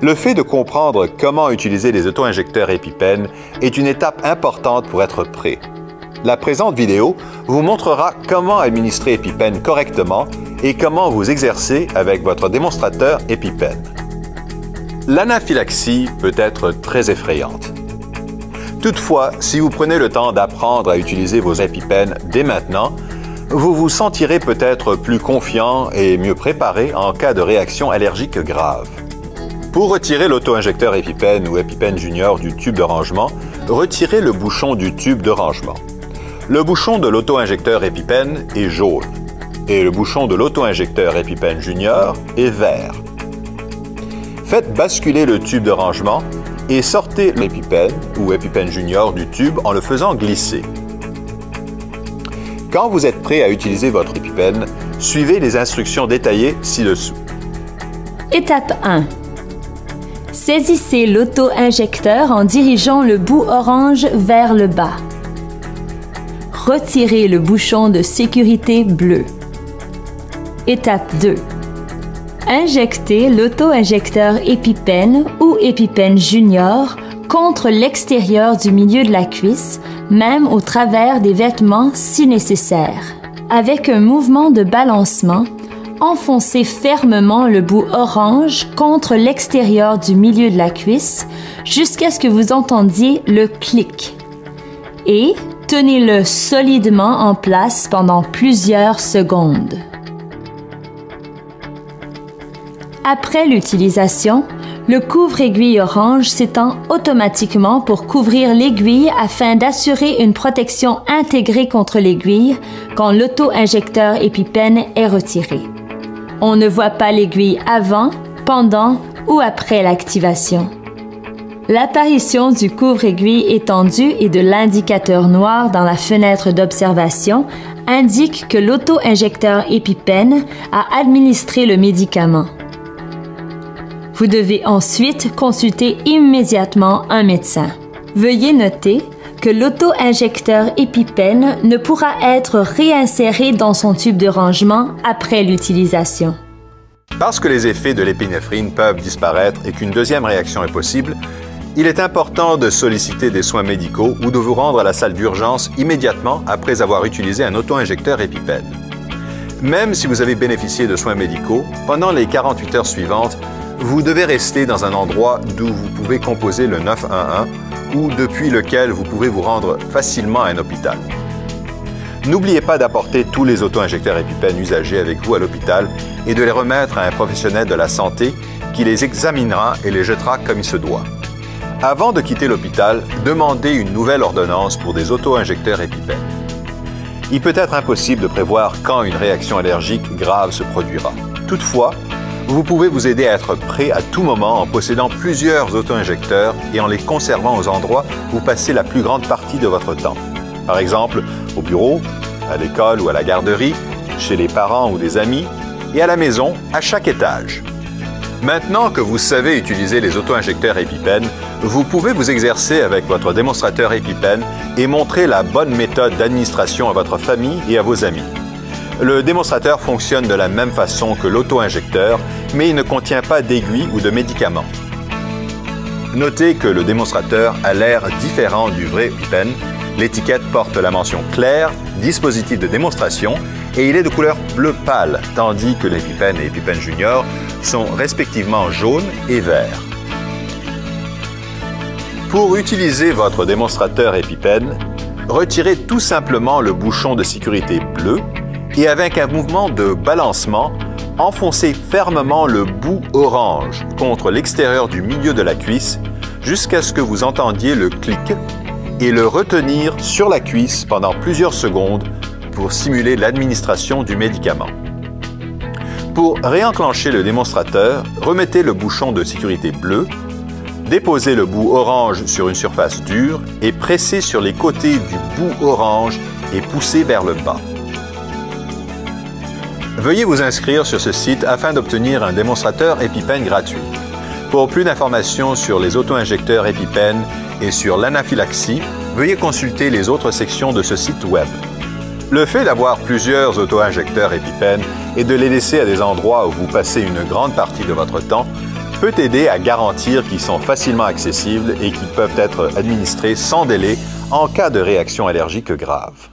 Le fait de comprendre comment utiliser les auto-injecteurs EpiPen est une étape importante pour être prêt. La présente vidéo vous montrera comment administrer EpiPen correctement et comment vous exercer avec votre démonstrateur EpiPen. L'anaphylaxie peut être très effrayante. Toutefois, si vous prenez le temps d'apprendre à utiliser vos EpiPen dès maintenant, vous vous sentirez peut-être plus confiant et mieux préparé en cas de réaction allergique grave. Pour retirer l'auto-injecteur EpiPen ou EpiPen Junior du tube de rangement, retirez le bouchon du tube de rangement. Le bouchon de l'auto-injecteur EpiPen est jaune et le bouchon de l'auto-injecteur EpiPen Junior est vert. Faites basculer le tube de rangement et sortez l'EpiPen ou EpiPen Junior du tube en le faisant glisser. Quand vous êtes prêt à utiliser votre EpiPen, suivez les instructions détaillées ci-dessous. Étape 1. Saisissez l'auto-injecteur en dirigeant le bout orange vers le bas. Retirez le bouchon de sécurité bleu. Étape 2. Injectez l'auto-injecteur EpiPen ou EpiPen Junior contre l'extérieur du milieu de la cuisse, même au travers des vêtements si nécessaire. Avec un mouvement de balancement, enfoncez fermement le bout orange contre l'extérieur du milieu de la cuisse jusqu'à ce que vous entendiez le clic et tenez-le solidement en place pendant plusieurs secondes. Après l'utilisation, le couvre-aiguille orange s'étend automatiquement pour couvrir l'aiguille afin d'assurer une protection intégrée contre l'aiguille quand l'auto-injecteur EpiPen est retiré. On ne voit pas l'aiguille avant, pendant ou après l'activation. L'apparition du couvre-aiguille étendu et de l'indicateur noir dans la fenêtre d'observation indique que l'auto-injecteur EpiPen a administré le médicament. Vous devez ensuite consulter immédiatement un médecin. Veuillez noter que l'auto-injecteur EpiPen ne pourra être réinséré dans son tube de rangement après l'utilisation. Parce que les effets de l'épinéphrine peuvent disparaître et qu'une deuxième réaction est possible, il est important de solliciter des soins médicaux ou de vous rendre à la salle d'urgence immédiatement après avoir utilisé un auto-injecteur EpiPen. Même si vous avez bénéficié de soins médicaux, pendant les 48 heures suivantes, vous devez rester dans un endroit d'où vous pouvez composer le 911 ou depuis lequel vous pouvez vous rendre facilement à un hôpital. N'oubliez pas d'apporter tous les auto-injecteurs EpiPen usagés avec vous à l'hôpital et de les remettre à un professionnel de la santé qui les examinera et les jettera comme il se doit. Avant de quitter l'hôpital, demandez une nouvelle ordonnance pour des auto-injecteurs EpiPen. Il peut être impossible de prévoir quand une réaction allergique grave se produira. Toutefois, vous pouvez vous aider à être prêt à tout moment en possédant plusieurs auto-injecteurs et en les conservant aux endroits où vous passez la plus grande partie de votre temps. Par exemple, au bureau, à l'école ou à la garderie, chez les parents ou des amis, et à la maison, à chaque étage. Maintenant que vous savez utiliser les auto-injecteurs EpiPen, vous pouvez vous exercer avec votre démonstrateur EpiPen et montrer la bonne méthode d'administration à votre famille et à vos amis. Le démonstrateur fonctionne de la même façon que l'auto-injecteur, mais il ne contient pas d'aiguilles ou de médicaments. Notez que le démonstrateur a l'air différent du vrai EpiPen. L'étiquette porte la mention claire, dispositif de démonstration, et il est de couleur bleu pâle, tandis que l'EpiPen et EpiPen Junior sont respectivement jaune et vert. Pour utiliser votre démonstrateur EpiPen, retirez tout simplement le bouchon de sécurité bleu et avec un mouvement de balancement, enfoncez fermement le bout orange contre l'extérieur du milieu de la cuisse jusqu'à ce que vous entendiez le clic et le retenir sur la cuisse pendant plusieurs secondes pour simuler l'administration du médicament. Pour réenclencher le démonstrateur, remettez le bouchon de sécurité bleu, déposez le bout orange sur une surface dure et pressez sur les côtés du bout orange et poussez vers le bas. Veuillez vous inscrire sur ce site afin d'obtenir un démonstrateur EpiPen gratuit. Pour plus d'informations sur les auto-injecteurs EpiPen et sur l'anaphylaxie, veuillez consulter les autres sections de ce site web. Le fait d'avoir plusieurs auto-injecteurs EpiPen et de les laisser à des endroits où vous passez une grande partie de votre temps peut aider à garantir qu'ils sont facilement accessibles et qu'ils peuvent être administrés sans délai en cas de réaction allergique grave.